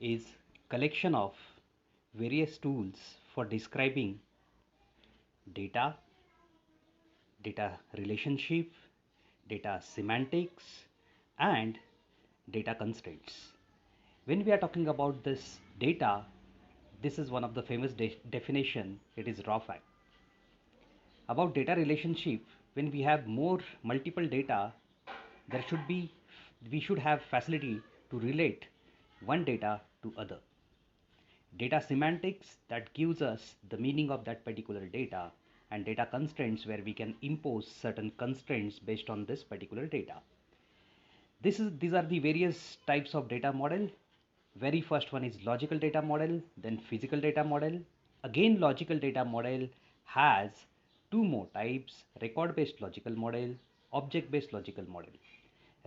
is collection of various tools for describing data, data relationship, data semantics, and data constraints. When we are talking about this data, this is one of the famous definition. It is raw fact. About data relationship, when we have more multiple data, there should be we should have facility to relate one data to other. Data semantics that gives us the meaning of that particular data, and data constraints where we can impose certain constraints based on this particular data. These are the various types of data model. Very first one is logical data model, then physical data model. Again, logical data model has two more types: record based logical model, object based logical model.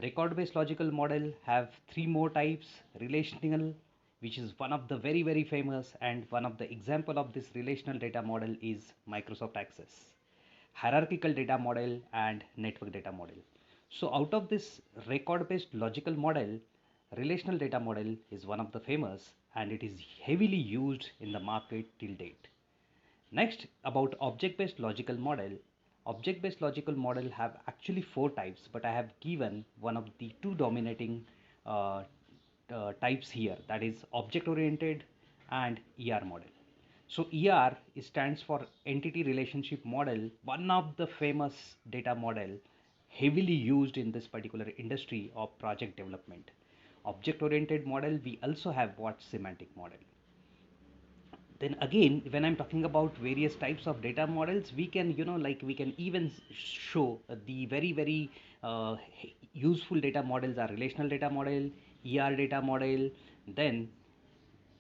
Record based logical model have three more types: relational, which is one of the very famous, and one of the example of this relational data model is Microsoft Access; hierarchical data model, and network data model. So out of this record based logical model, relational data model is one of the famous, and it is heavily used in the market till date. Next, about object-based logical model. Object-based logical model have actually four types, but I have given one of the two dominating types here, that is object-oriented and ER model. So ER stands for entity relationship model, one of the famous data model heavily used in this particular industry of project development. Object-oriented model, we also have what semantic model. Then again, when I'm talking about various types of data models, we can we can even show the very uh, useful data models are relational data model, ER data model, then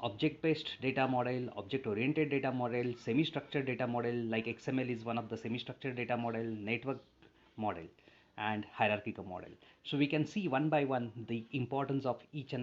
object based data model, object oriented data model, semi structured data model, like XML is one of the semi structured data model, network model, and hierarchical model. So we can see one by one the importance of each and